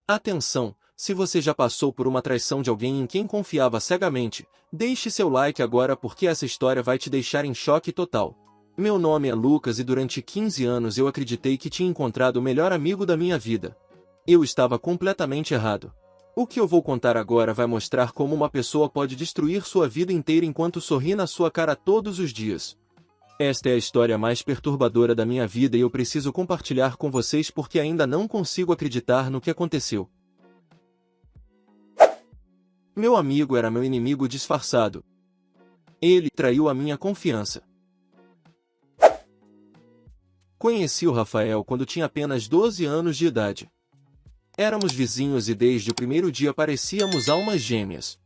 Atenção! Se você já passou por uma traição de alguém em quem confiava cegamente, deixe seu like agora porque essa história vai te deixar em choque total. Meu nome é Lucas e durante 15 anos eu acreditei que tinha encontrado o melhor amigo da minha vida. Eu estava completamente errado. O que eu vou contar agora vai mostrar como uma pessoa pode destruir sua vida inteira enquanto sorri na sua cara todos os dias. Esta é a história mais perturbadora da minha vida e eu preciso compartilhar com vocês porque ainda não consigo acreditar no que aconteceu. Meu amigo era meu inimigo disfarçado. Ele traiu a minha confiança. Conheci o Rafael quando tinha apenas 12 anos de idade. Éramos vizinhos e desde o primeiro dia parecíamos almas gêmeas.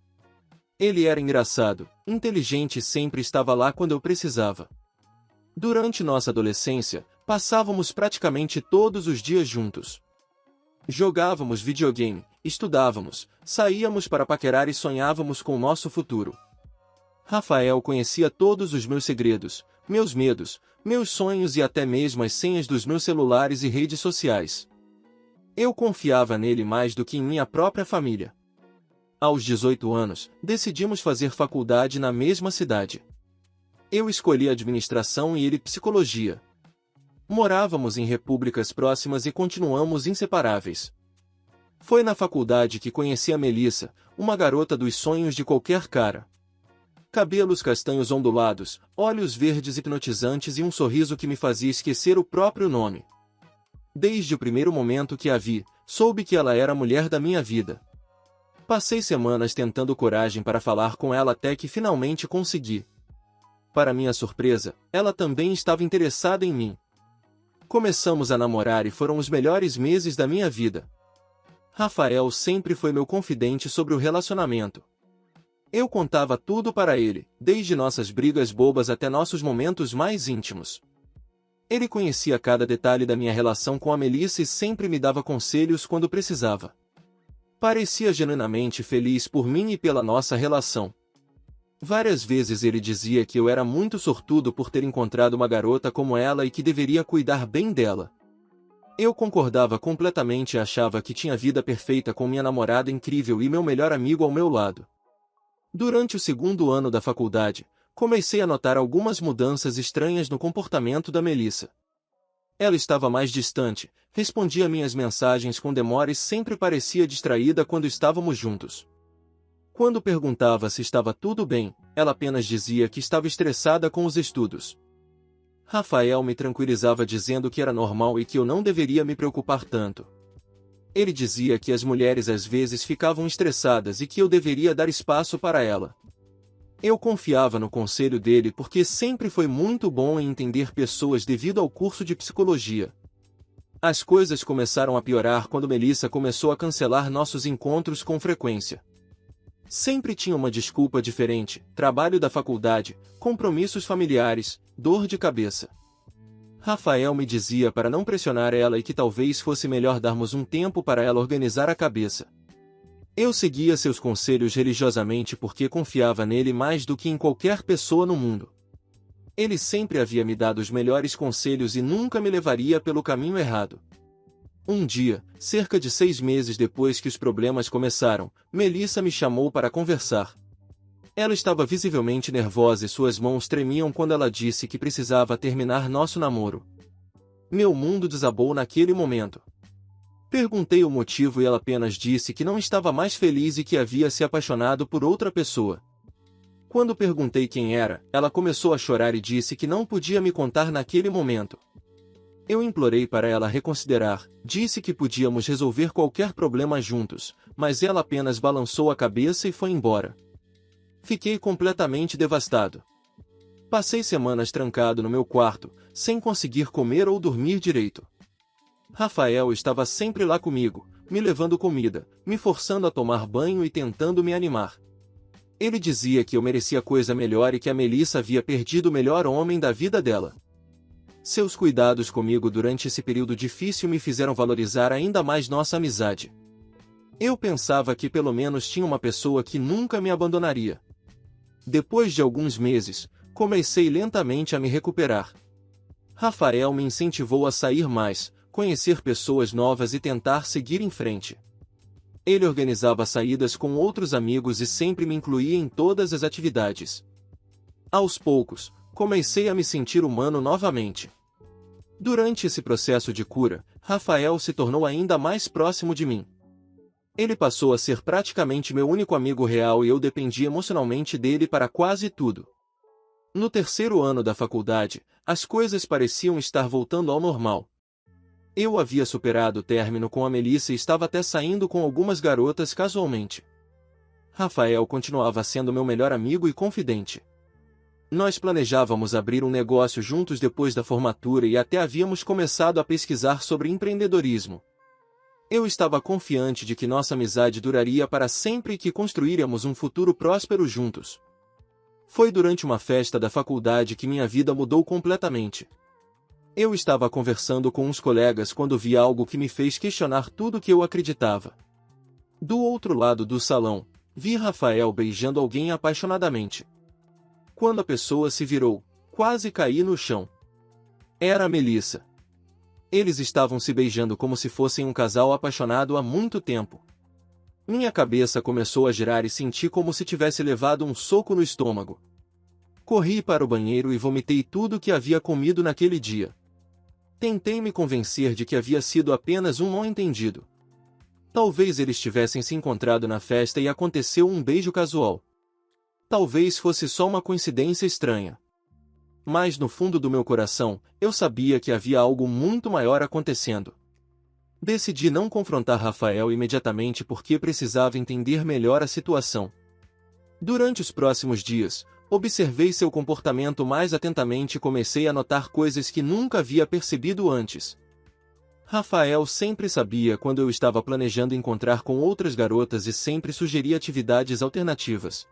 Ele era engraçado, inteligente e sempre estava lá quando eu precisava. Durante nossa adolescência, passávamos praticamente todos os dias juntos. Jogávamos videogame, estudávamos, saíamos para paquerar e sonhávamos com o nosso futuro. Rafael conhecia todos os meus segredos, meus medos, meus sonhos e até mesmo as senhas dos meus celulares e redes sociais. Eu confiava nele mais do que em minha própria família. Aos 18 anos, decidimos fazer faculdade na mesma cidade. Eu escolhi administração e ele psicologia. Morávamos em repúblicas próximas e continuamos inseparáveis. Foi na faculdade que conheci a Melissa, uma garota dos sonhos de qualquer cara. Cabelos castanhos ondulados, olhos verdes hipnotizantes e um sorriso que me fazia esquecer o próprio nome. Desde o primeiro momento que a vi, soube que ela era a mulher da minha vida. Passei semanas tentando coragem para falar com ela até que finalmente consegui. Para minha surpresa, ela também estava interessada em mim. Começamos a namorar e foram os melhores meses da minha vida. Rafael sempre foi meu confidente sobre o relacionamento. Eu contava tudo para ele, desde nossas brigas bobas até nossos momentos mais íntimos. Ele conhecia cada detalhe da minha relação com a Melissa e sempre me dava conselhos quando precisava. Parecia genuinamente feliz por mim e pela nossa relação. Várias vezes ele dizia que eu era muito sortudo por ter encontrado uma garota como ela e que deveria cuidar bem dela. Eu concordava completamente e achava que tinha a vida perfeita com minha namorada incrível e meu melhor amigo ao meu lado. Durante o segundo ano da faculdade, comecei a notar algumas mudanças estranhas no comportamento da Melissa. Ela estava mais distante, respondia minhas mensagens com demora e sempre parecia distraída quando estávamos juntos. Quando perguntava se estava tudo bem, ela apenas dizia que estava estressada com os estudos. Rafael me tranquilizava dizendo que era normal e que eu não deveria me preocupar tanto. Ele dizia que as mulheres às vezes ficavam estressadas e que eu deveria dar espaço para ela. Eu confiava no conselho dele porque sempre foi muito bom em entender pessoas devido ao curso de psicologia. As coisas começaram a piorar quando Melissa começou a cancelar nossos encontros com frequência. Sempre tinha uma desculpa diferente: trabalho da faculdade, compromissos familiares, dor de cabeça. Rafael me dizia para não pressionar ela e que talvez fosse melhor darmos um tempo para ela organizar a cabeça. Eu seguia seus conselhos religiosamente porque confiava nele mais do que em qualquer pessoa no mundo. Ele sempre havia me dado os melhores conselhos e nunca me levaria pelo caminho errado. Um dia, cerca de 6 meses depois que os problemas começaram, Melissa me chamou para conversar. Ela estava visivelmente nervosa e suas mãos tremiam quando ela disse que precisava terminar nosso namoro. Meu mundo desabou naquele momento. Perguntei o motivo e ela apenas disse que não estava mais feliz e que havia se apaixonado por outra pessoa. Quando perguntei quem era, ela começou a chorar e disse que não podia me contar naquele momento. Eu implorei para ela reconsiderar, disse que podíamos resolver qualquer problema juntos, mas ela apenas balançou a cabeça e foi embora. Fiquei completamente devastado. Passei semanas trancado no meu quarto, sem conseguir comer ou dormir direito. Rafael estava sempre lá comigo, me levando comida, me forçando a tomar banho e tentando me animar. Ele dizia que eu merecia coisa melhor e que a Melissa havia perdido o melhor homem da vida dela. Seus cuidados comigo durante esse período difícil me fizeram valorizar ainda mais nossa amizade. Eu pensava que pelo menos tinha uma pessoa que nunca me abandonaria. Depois de alguns meses, comecei lentamente a me recuperar. Rafael me incentivou a sair mais, conhecer pessoas novas e tentar seguir em frente. Ele organizava saídas com outros amigos e sempre me incluía em todas as atividades. Aos poucos, comecei a me sentir humano novamente. Durante esse processo de cura, Rafael se tornou ainda mais próximo de mim. Ele passou a ser praticamente meu único amigo real e eu dependia emocionalmente dele para quase tudo. No terceiro ano da faculdade, as coisas pareciam estar voltando ao normal. Eu havia superado o término com a Melissa e estava até saindo com algumas garotas casualmente. Rafael continuava sendo meu melhor amigo e confidente. Nós planejávamos abrir um negócio juntos depois da formatura e até havíamos começado a pesquisar sobre empreendedorismo. Eu estava confiante de que nossa amizade duraria para sempre e que construiríamos um futuro próspero juntos. Foi durante uma festa da faculdade que minha vida mudou completamente. Eu estava conversando com uns colegas quando vi algo que me fez questionar tudo o que eu acreditava. Do outro lado do salão, vi Rafael beijando alguém apaixonadamente. Quando a pessoa se virou, quase caí no chão. Era a Melissa. Eles estavam se beijando como se fossem um casal apaixonado há muito tempo. Minha cabeça começou a girar e senti como se tivesse levado um soco no estômago. Corri para o banheiro e vomitei tudo o que havia comido naquele dia. Tentei me convencer de que havia sido apenas um mal-entendido. Talvez eles tivessem se encontrado na festa e aconteceu um beijo casual. Talvez fosse só uma coincidência estranha. Mas no fundo do meu coração, eu sabia que havia algo muito maior acontecendo. Decidi não confrontar Rafael imediatamente porque precisava entender melhor a situação. Durante os próximos dias, observei seu comportamento mais atentamente e comecei a notar coisas que nunca havia percebido antes. Rafael sempre sabia quando eu estava planejando encontrar com outras garotas e sempre sugeria atividades alternativas.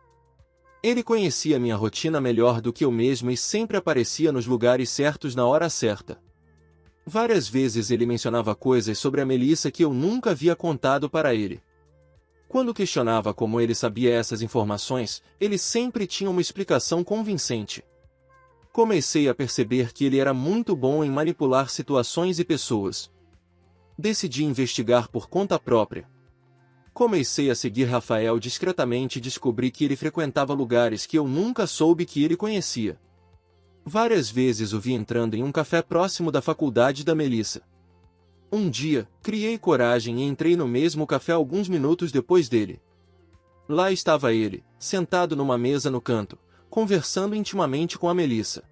Ele conhecia minha rotina melhor do que eu mesmo e sempre aparecia nos lugares certos na hora certa. Várias vezes ele mencionava coisas sobre a Melissa que eu nunca havia contado para ele. Quando questionava como ele sabia essas informações, ele sempre tinha uma explicação convincente. Comecei a perceber que ele era muito bom em manipular situações e pessoas. Decidi investigar por conta própria. Comecei a seguir Rafael discretamente e descobri que ele frequentava lugares que eu nunca soube que ele conhecia. Várias vezes o vi entrando em um café próximo da faculdade da Melissa. Um dia, criei coragem e entrei no mesmo café alguns minutos depois dele. Lá estava ele, sentado numa mesa no canto, conversando intimamente com a Melissa.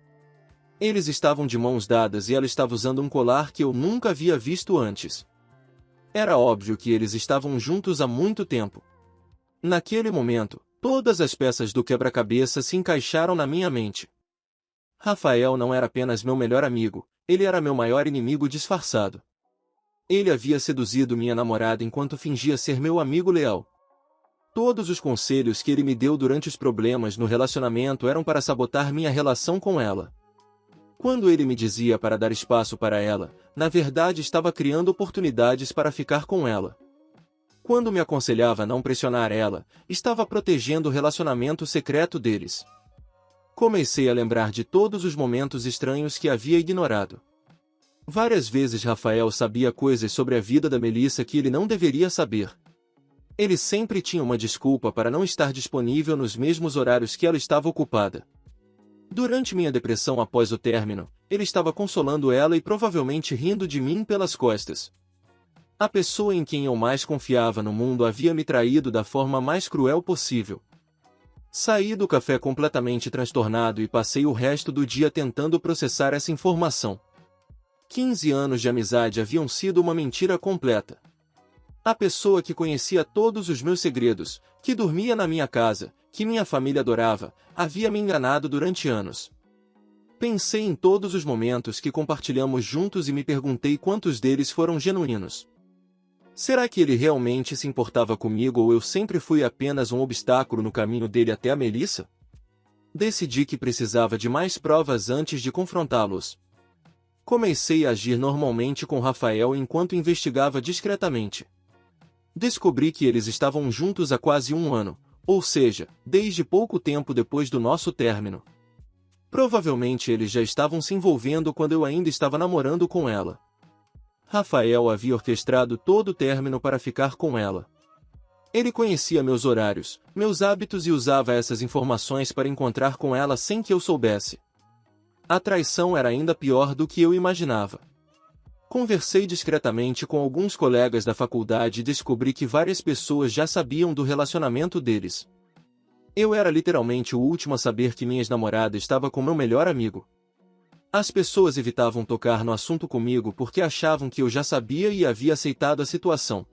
Eles estavam de mãos dadas e ela estava usando um colar que eu nunca havia visto antes. Era óbvio que eles estavam juntos há muito tempo. Naquele momento, todas as peças do quebra-cabeça se encaixaram na minha mente. Rafael não era apenas meu melhor amigo, ele era meu maior inimigo disfarçado. Ele havia seduzido minha namorada enquanto fingia ser meu amigo leal. Todos os conselhos que ele me deu durante os problemas no relacionamento eram para sabotar minha relação com ela. Quando ele me dizia para dar espaço para ela, na verdade estava criando oportunidades para ficar com ela. Quando me aconselhava a não pressionar ela, estava protegendo o relacionamento secreto deles. Comecei a lembrar de todos os momentos estranhos que havia ignorado. Várias vezes Rafael sabia coisas sobre a vida da Melissa que ele não deveria saber. Ele sempre tinha uma desculpa para não estar disponível nos mesmos horários que ela estava ocupada. Durante minha depressão após o término, ele estava consolando ela e provavelmente rindo de mim pelas costas. A pessoa em quem eu mais confiava no mundo havia me traído da forma mais cruel possível. Saí do café completamente transtornado e passei o resto do dia tentando processar essa informação. 15 anos de amizade haviam sido uma mentira completa. A pessoa que conhecia todos os meus segredos, que dormia na minha casa, que minha família adorava, havia me enganado durante anos. Pensei em todos os momentos que compartilhamos juntos e me perguntei quantos deles foram genuínos. Será que ele realmente se importava comigo ou eu sempre fui apenas um obstáculo no caminho dele até a Melissa? Decidi que precisava de mais provas antes de confrontá-los. Comecei a agir normalmente com Rafael enquanto investigava discretamente. Descobri que eles estavam juntos há quase um ano, ou seja, desde pouco tempo depois do nosso término. Provavelmente eles já estavam se envolvendo quando eu ainda estava namorando com ela. Rafael havia orquestrado todo o término para ficar com ela. Ele conhecia meus horários, meus hábitos e usava essas informações para encontrar com ela sem que eu soubesse. A traição era ainda pior do que eu imaginava. Conversei discretamente com alguns colegas da faculdade e descobri que várias pessoas já sabiam do relacionamento deles. Eu era literalmente o último a saber que minha ex-namorada estava com meu melhor amigo. As pessoas evitavam tocar no assunto comigo porque achavam que eu já sabia e havia aceitado a situação.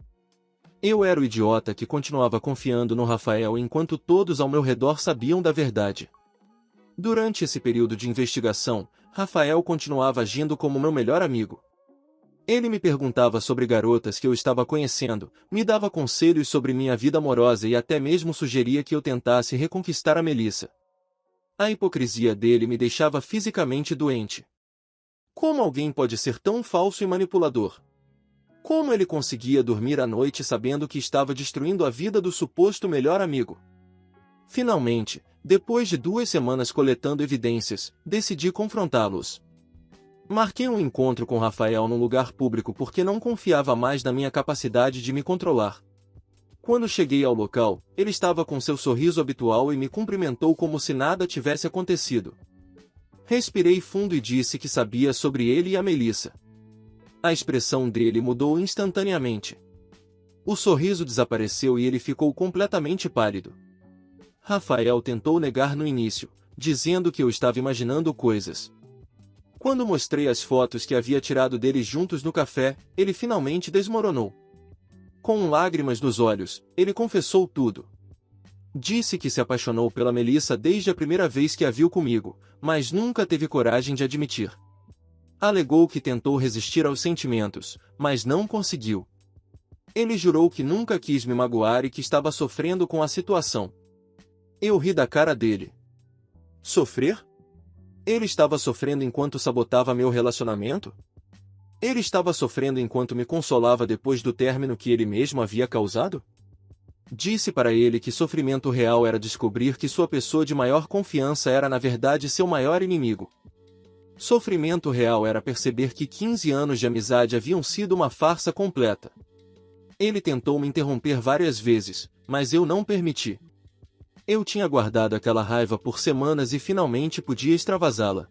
Eu era o idiota que continuava confiando no Rafael enquanto todos ao meu redor sabiam da verdade. Durante esse período de investigação, Rafael continuava agindo como meu melhor amigo. Ele me perguntava sobre garotas que eu estava conhecendo, me dava conselhos sobre minha vida amorosa e até mesmo sugeria que eu tentasse reconquistar a Melissa. A hipocrisia dele me deixava fisicamente doente. Como alguém pode ser tão falso e manipulador? Como ele conseguia dormir à noite sabendo que estava destruindo a vida do suposto melhor amigo? Finalmente, depois de 2 semanas coletando evidências, decidi confrontá-los. Marquei um encontro com Rafael num lugar público porque não confiava mais na minha capacidade de me controlar. Quando cheguei ao local, ele estava com seu sorriso habitual e me cumprimentou como se nada tivesse acontecido. Respirei fundo e disse que sabia sobre ele e a Melissa. A expressão dele mudou instantaneamente. O sorriso desapareceu e ele ficou completamente pálido. Rafael tentou negar no início, dizendo que eu estava imaginando coisas. Quando mostrei as fotos que havia tirado deles juntos no café, ele finalmente desmoronou. Com lágrimas nos olhos, ele confessou tudo. Disse que se apaixonou pela Melissa desde a primeira vez que a viu comigo, mas nunca teve coragem de admitir. Alegou que tentou resistir aos sentimentos, mas não conseguiu. Ele jurou que nunca quis me magoar e que estava sofrendo com a situação. Eu ri da cara dele. Sofrer? Ele estava sofrendo enquanto sabotava meu relacionamento? Ele estava sofrendo enquanto me consolava depois do término que ele mesmo havia causado? Disse para ele que sofrimento real era descobrir que sua pessoa de maior confiança era na verdade seu maior inimigo. Sofrimento real era perceber que 15 anos de amizade haviam sido uma farsa completa. Ele tentou me interromper várias vezes, mas eu não permiti. Eu tinha guardado aquela raiva por semanas e finalmente podia extravasá-la.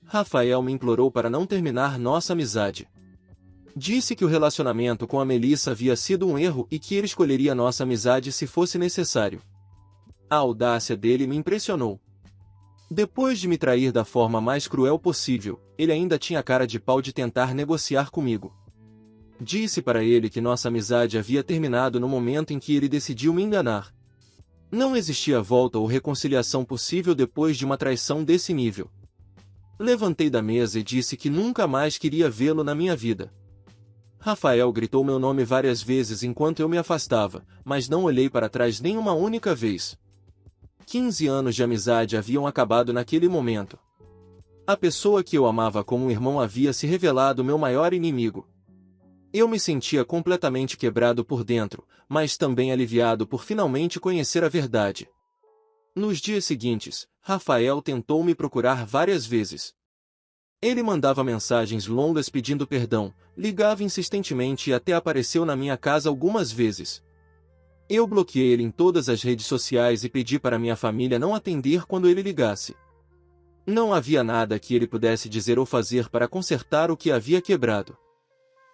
Rafael me implorou para não terminar nossa amizade. Disse que o relacionamento com a Melissa havia sido um erro e que ele escolheria nossa amizade se fosse necessário. A audácia dele me impressionou. Depois de me trair da forma mais cruel possível, ele ainda tinha cara de pau de tentar negociar comigo. Disse para ele que nossa amizade havia terminado no momento em que ele decidiu me enganar. Não existia volta ou reconciliação possível depois de uma traição desse nível. Levantei da mesa e disse que nunca mais queria vê-lo na minha vida. Rafael gritou meu nome várias vezes enquanto eu me afastava, mas não olhei para trás nem uma única vez. 15 anos de amizade haviam acabado naquele momento. A pessoa que eu amava como um irmão havia se revelado meu maior inimigo. Eu me sentia completamente quebrado por dentro, mas também aliviado por finalmente conhecer a verdade. Nos dias seguintes, Rafael tentou me procurar várias vezes. Ele mandava mensagens longas pedindo perdão, ligava insistentemente e até apareceu na minha casa algumas vezes. Eu bloqueei ele em todas as redes sociais e pedi para minha família não atender quando ele ligasse. Não havia nada que ele pudesse dizer ou fazer para consertar o que havia quebrado.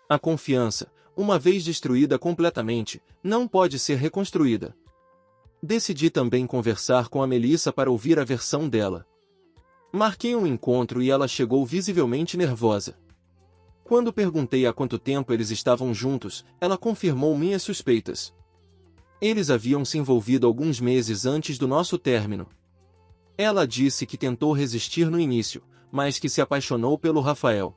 A confiança, uma vez destruída completamente, não pode ser reconstruída. Decidi também conversar com a Melissa para ouvir a versão dela. Marquei um encontro e ela chegou visivelmente nervosa. Quando perguntei há quanto tempo eles estavam juntos, ela confirmou minhas suspeitas. Eles haviam se envolvido alguns meses antes do nosso término. Ela disse que tentou resistir no início, mas que se apaixonou pelo Rafael.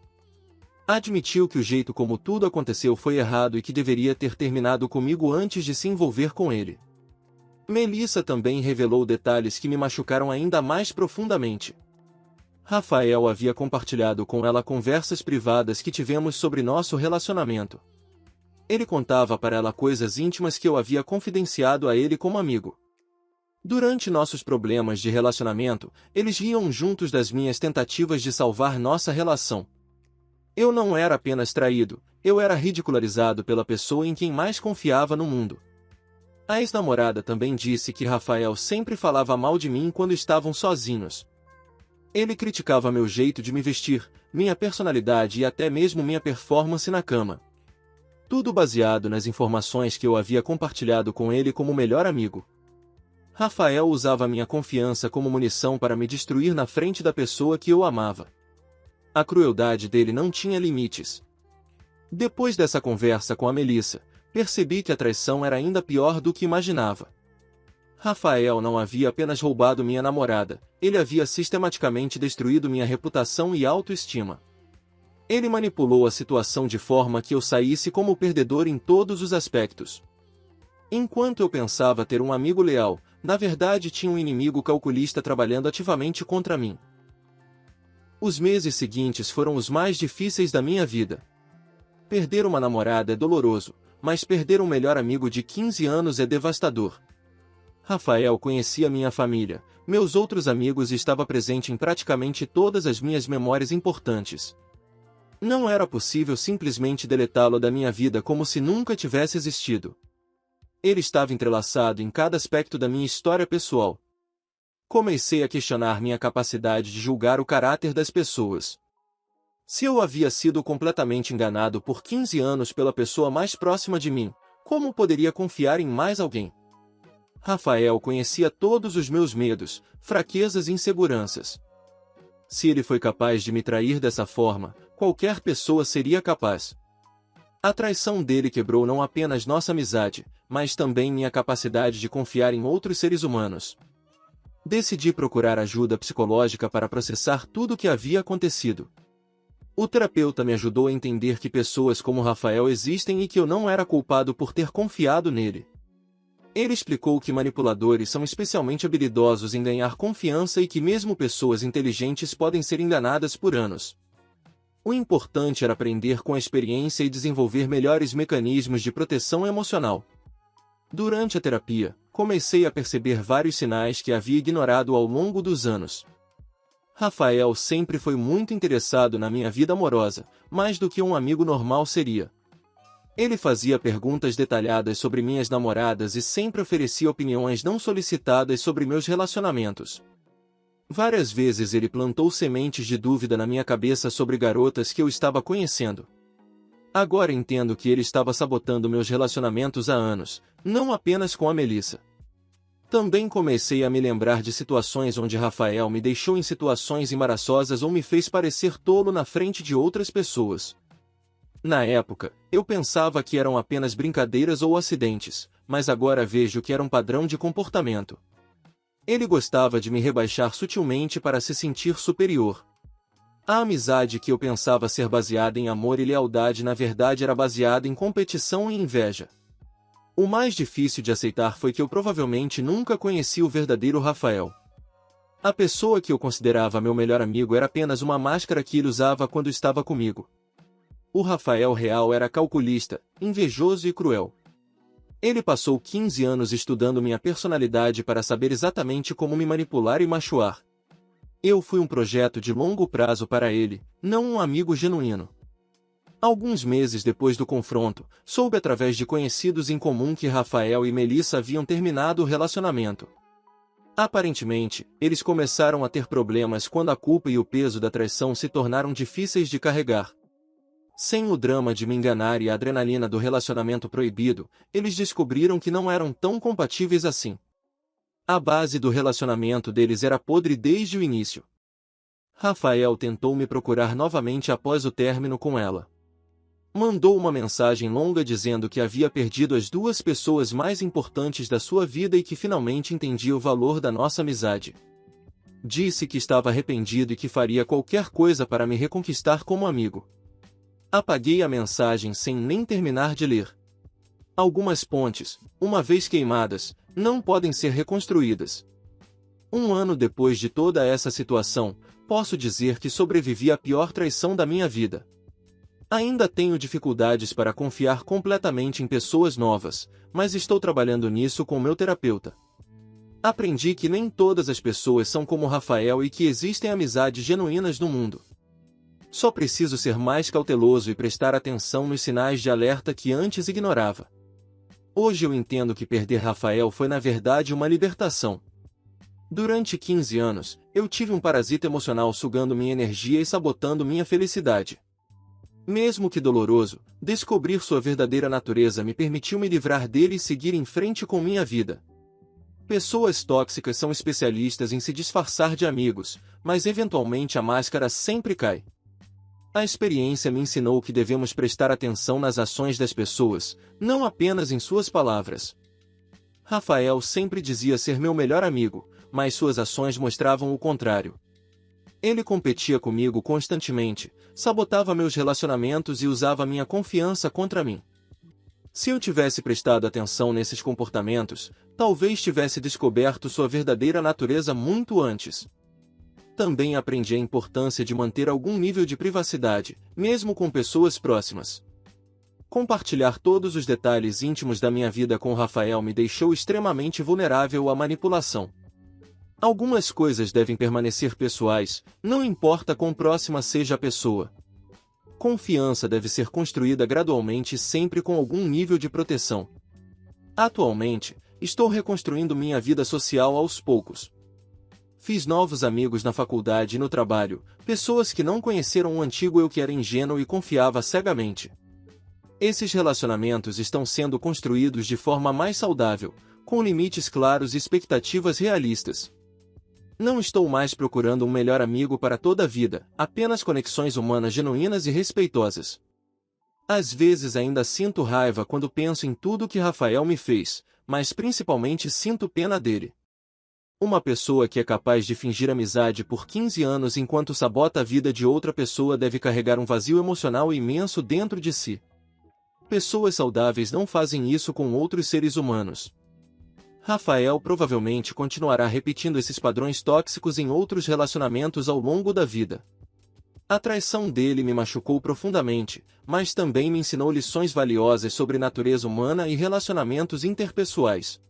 Admitiu que o jeito como tudo aconteceu foi errado e que deveria ter terminado comigo antes de se envolver com ele. Melissa também revelou detalhes que me machucaram ainda mais profundamente. Rafael havia compartilhado com ela conversas privadas que tivemos sobre nosso relacionamento. Ele contava para ela coisas íntimas que eu havia confidenciado a ele como amigo. Durante nossos problemas de relacionamento, eles riam juntos das minhas tentativas de salvar nossa relação. Eu não era apenas traído, eu era ridicularizado pela pessoa em quem mais confiava no mundo. A ex-namorada também disse que Rafael sempre falava mal de mim quando estavam sozinhos. Ele criticava meu jeito de me vestir, minha personalidade e até mesmo minha performance na cama. Tudo baseado nas informações que eu havia compartilhado com ele como melhor amigo. Rafael usava minha confiança como munição para me destruir na frente da pessoa que eu amava. A crueldade dele não tinha limites. Depois dessa conversa com a Melissa, percebi que a traição era ainda pior do que imaginava. Rafael não havia apenas roubado minha namorada, ele havia sistematicamente destruído minha reputação e autoestima. Ele manipulou a situação de forma que eu saísse como perdedor em todos os aspectos. Enquanto eu pensava ter um amigo leal, na verdade tinha um inimigo calculista trabalhando ativamente contra mim. Os meses seguintes foram os mais difíceis da minha vida. Perder uma namorada é doloroso, mas perder um melhor amigo de 15 anos é devastador. Rafael conhecia minha família, meus outros amigos e estava presente em praticamente todas as minhas memórias importantes. Não era possível simplesmente deletá-lo da minha vida como se nunca tivesse existido. Ele estava entrelaçado em cada aspecto da minha história pessoal. Comecei a questionar minha capacidade de julgar o caráter das pessoas. Se eu havia sido completamente enganado por 15 anos pela pessoa mais próxima de mim, como poderia confiar em mais alguém? Rafael conhecia todos os meus medos, fraquezas e inseguranças. Se ele foi capaz de me trair dessa forma, qualquer pessoa seria capaz. A traição dele quebrou não apenas nossa amizade, mas também minha capacidade de confiar em outros seres humanos. Decidi procurar ajuda psicológica para processar tudo o que havia acontecido. O terapeuta me ajudou a entender que pessoas como Rafael existem e que eu não era culpado por ter confiado nele. Ele explicou que manipuladores são especialmente habilidosos em ganhar confiança e que mesmo pessoas inteligentes podem ser enganadas por anos. O importante era aprender com a experiência e desenvolver melhores mecanismos de proteção emocional. Durante a terapia, comecei a perceber vários sinais que havia ignorado ao longo dos anos. Rafael sempre foi muito interessado na minha vida amorosa, mais do que um amigo normal seria. Ele fazia perguntas detalhadas sobre minhas namoradas e sempre oferecia opiniões não solicitadas sobre meus relacionamentos. Várias vezes ele plantou sementes de dúvida na minha cabeça sobre garotas que eu estava conhecendo. Agora entendo que ele estava sabotando meus relacionamentos há anos, não apenas com a Melissa. Também comecei a me lembrar de situações onde Rafael me deixou em situações embaraçosas ou me fez parecer tolo na frente de outras pessoas. Na época, eu pensava que eram apenas brincadeiras ou acidentes, mas agora vejo que era um padrão de comportamento. Ele gostava de me rebaixar sutilmente para se sentir superior. A amizade que eu pensava ser baseada em amor e lealdade na verdade era baseada em competição e inveja. O mais difícil de aceitar foi que eu provavelmente nunca conheci o verdadeiro Rafael. A pessoa que eu considerava meu melhor amigo era apenas uma máscara que ele usava quando estava comigo. O Rafael real era calculista, invejoso e cruel. Ele passou 15 anos estudando minha personalidade para saber exatamente como me manipular e machucar. Eu fui um projeto de longo prazo para ele, não um amigo genuíno. Alguns meses depois do confronto, soube através de conhecidos em comum que Rafael e Melissa haviam terminado o relacionamento. Aparentemente, eles começaram a ter problemas quando a culpa e o peso da traição se tornaram difíceis de carregar. Sem o drama de me enganar e a adrenalina do relacionamento proibido, eles descobriram que não eram tão compatíveis assim. A base do relacionamento deles era podre desde o início. Rafael tentou me procurar novamente após o término com ela. Mandou uma mensagem longa dizendo que havia perdido as duas pessoas mais importantes da sua vida e que finalmente entendia o valor da nossa amizade. Disse que estava arrependido e que faria qualquer coisa para me reconquistar como amigo. Apaguei a mensagem sem nem terminar de ler. Algumas pontes, uma vez queimadas, não podem ser reconstruídas. Um ano depois de toda essa situação, posso dizer que sobrevivi à pior traição da minha vida. Ainda tenho dificuldades para confiar completamente em pessoas novas, mas estou trabalhando nisso com meu terapeuta. Aprendi que nem todas as pessoas são como Rafael e que existem amizades genuínas no mundo. Só preciso ser mais cauteloso e prestar atenção nos sinais de alerta que antes ignorava. Hoje eu entendo que perder Rafael foi na verdade uma libertação. Durante 15 anos, eu tive um parasita emocional sugando minha energia e sabotando minha felicidade. Mesmo que doloroso, descobrir sua verdadeira natureza me permitiu me livrar dele e seguir em frente com minha vida. Pessoas tóxicas são especialistas em se disfarçar de amigos, mas eventualmente a máscara sempre cai. A experiência me ensinou que devemos prestar atenção nas ações das pessoas, não apenas em suas palavras. Rafael sempre dizia ser meu melhor amigo, mas suas ações mostravam o contrário. Ele competia comigo constantemente, sabotava meus relacionamentos e usava minha confiança contra mim. Se eu tivesse prestado atenção nesses comportamentos, talvez tivesse descoberto sua verdadeira natureza muito antes. Também aprendi a importância de manter algum nível de privacidade, mesmo com pessoas próximas. Compartilhar todos os detalhes íntimos da minha vida com Rafael me deixou extremamente vulnerável à manipulação. Algumas coisas devem permanecer pessoais, não importa quão próxima seja a pessoa. Confiança deve ser construída gradualmente e sempre com algum nível de proteção. Atualmente, estou reconstruindo minha vida social aos poucos. Fiz novos amigos na faculdade e no trabalho, pessoas que não conheceram o antigo eu que era ingênuo e confiava cegamente. Esses relacionamentos estão sendo construídos de forma mais saudável, com limites claros e expectativas realistas. Não estou mais procurando um melhor amigo para toda a vida, apenas conexões humanas genuínas e respeitosas. Às vezes ainda sinto raiva quando penso em tudo que Rafael me fez, mas principalmente sinto pena dele. Uma pessoa que é capaz de fingir amizade por 15 anos enquanto sabota a vida de outra pessoa deve carregar um vazio emocional imenso dentro de si. Pessoas saudáveis não fazem isso com outros seres humanos. Rafael provavelmente continuará repetindo esses padrões tóxicos em outros relacionamentos ao longo da vida. A traição dele me machucou profundamente, mas também me ensinou lições valiosas sobre natureza humana e relacionamentos interpessoais.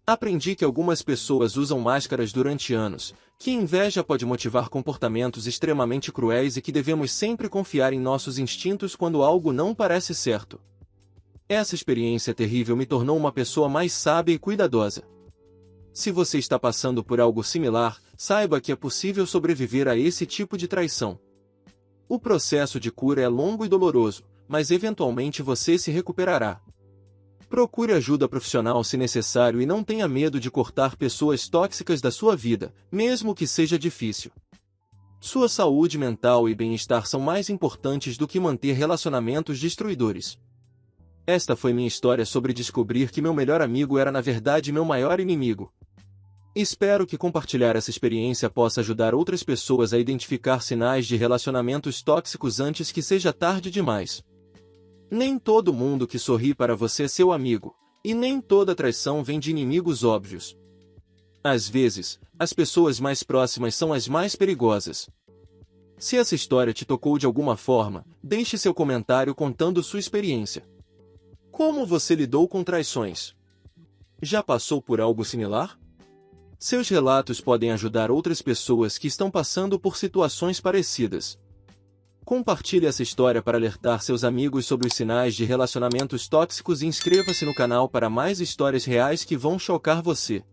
Aprendi que algumas pessoas usam máscaras durante anos, que inveja pode motivar comportamentos extremamente cruéis e que devemos sempre confiar em nossos instintos quando algo não parece certo. Essa experiência terrível me tornou uma pessoa mais sábia e cuidadosa. Se você está passando por algo similar, saiba que é possível sobreviver a esse tipo de traição. O processo de cura é longo e doloroso, mas eventualmente você se recuperará. Procure ajuda profissional se necessário e não tenha medo de cortar pessoas tóxicas da sua vida, mesmo que seja difícil. Sua saúde mental e bem-estar são mais importantes do que manter relacionamentos destruidores. Esta foi minha história sobre descobrir que meu melhor amigo era na verdade meu maior inimigo. Espero que compartilhar essa experiência possa ajudar outras pessoas a identificar sinais de relacionamentos tóxicos antes que seja tarde demais. Nem todo mundo que sorri para você é seu amigo, e nem toda traição vem de inimigos óbvios. Às vezes, as pessoas mais próximas são as mais perigosas. Se essa história te tocou de alguma forma, deixe seu comentário contando sua experiência. Como você lidou com traições? Já passou por algo similar? Seus relatos podem ajudar outras pessoas que estão passando por situações parecidas. Compartilhe essa história para alertar seus amigos sobre os sinais de relacionamentos tóxicos e inscreva-se no canal para mais histórias reais que vão chocar você.